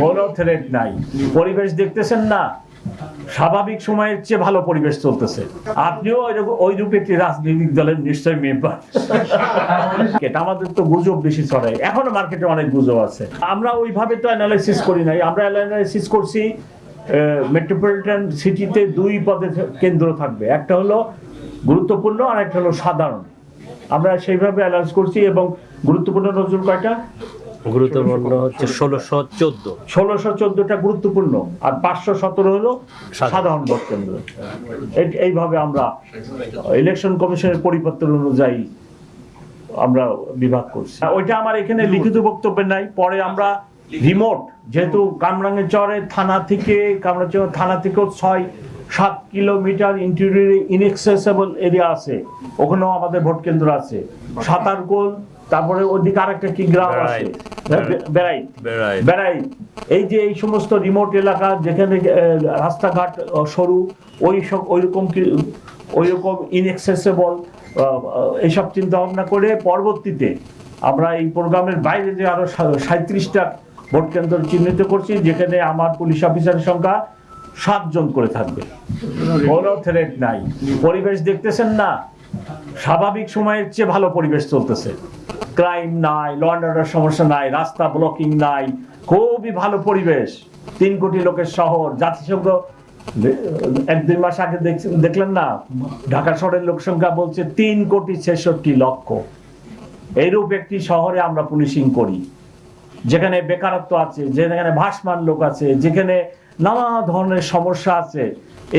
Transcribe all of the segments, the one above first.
কোনো থ্রেট নাই। পরিবেশ দেখতেছেন না, স্বাভাবিক সময়ের চেয়ে ভালো পরিবেশ চলতেছে। আপনিও ওই রূপে একটি রাজনৈতিক দলের নিশ্চয় মেম্বার। আমাদের তো গুজব বেশি ছড়ায়, এখনো মার্কেটে অনেক গুজব আছে। আমরা ওইভাবে তো অ্যানালাইসিস করি নাই, আমরা অ্যানালাইসিস করছি মেট্রোপলিটন সিটিতে দুই পদের কেন্দ্র থাকবে, একটা হলো গুরুত্বপূর্ণ আর একটা হলো সাধারণ। আমরা সেইভাবে অ্যানালাইজ করছি এবং গুরুত্বপূর্ণ নজরুল কয়টা? গুরুত্বপূর্ণ হচ্ছে 1614টা গুরুত্বপূর্ণ আর 517 হলো সাধারণ ভোট কেন্দ্র। এইভাবে আমরা ইলেকশন কমিশনের পরিপত্র অনুযায়ী আমরা বিভাগ করছি। ওইটা আমার এখানে লিখিত বক্তব্য নাই, পরে আমরা রিমোট, যেহেতু কামরাঙ্গীরচর থানা থেকেও 6-7 কিলোমিটার ইন্টেরিয়র ইনএক্সেসিবল এরিয়া আছে, ওখানেও আমাদের ভোট কেন্দ্র আছে। সাতারকোল, তারপরে ওদিকে আরেকটা কি গ্রাম আছে, বেড়াই। এই যে এই সমস্ত রিমোট এলাকা যেখানে রাস্তাঘাট সরু, ওইরকম ইনএক্সেসিবল, এইসব চিন্তা ভাবনা করে পরবর্তীতে আমরা এই প্রোগ্রামের বাইরে যে আরো 37টা ভোট কেন্দ্র চিহ্নিত করছি, যেখানে আমার পুলিশ অফিসারের সংখ্যা 7 জন করে থাকবে। কোনো থ্রেট নাই। পরিবেশ দেখতেছেন না, স্বাভাবিক সময়ের চেয়ে ভালো পরিবেশ চলতেছে। ক্রাইম নাই, ল অ্যান্ড অর্ডার সমস্যা নাই, রাস্তা ব্লকিং নাই, খুবই ভালো পরিবেশ। 3 কোটি লোকের শহর। জাতিসংঘ 1-2 মাস আগে দেখলেন না, ঢাকা শহরের লোক সংখ্যা বলছে 3,66,00,000। এইরূপ একটি শহরে আমরা পুলিশিং করি, যেখানে বেকারত্ব আছে, যেখানে ভাসমান লোক আছে, যেখানে নানা ধরনের সমস্যা আছে,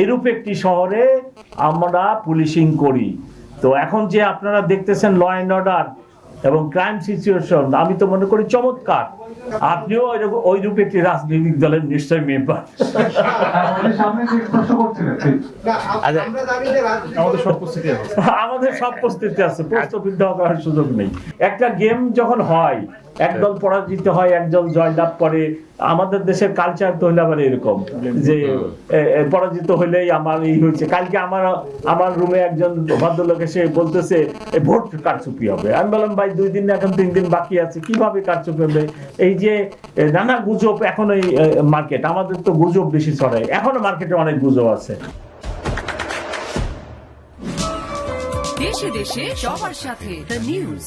এইরূপ একটি শহরে আমরা পুলিশিং করি। তো এখন যে আপনারা দেখতেছেন ল অ্যান্ড অর্ডার এবং ক্রাইম সিচুয়েশন, আমি তো মনে করি চমৎকার। আপনিও ওই রূপে একটি রাজনৈতিক দলের নিশ্চয় মেম্বার। আমাদের সব প্রস্তুতি আছে, প্রস্তুতি করার সুযোগ নেই। একটা গেম যখন হয়, একদল পরাজিত হয়, একদল জয়লাভ করে। আমাদের দেশের কালচার তো হইলে আবার এরকম যে পরাজিত হইলেই আমার এই হয়েছে। কালকে আমার রুমে একজন ভদ্রলোক এসে বলতেছে ভোট কারচুপি হবে। আমি বললাম ভাই 2 দিন, এখন 3 দিন বাকি আছে, কিভাবে কারচুপি হবে? এই যে নানা গুজব এখন এই মার্কেট, আমাদের তো গুজব বেশি ছড়ায়, এখনো মার্কেটে অনেক গুজব আছে। দেশে দেশে সবার সাথে দ্য নিউজ।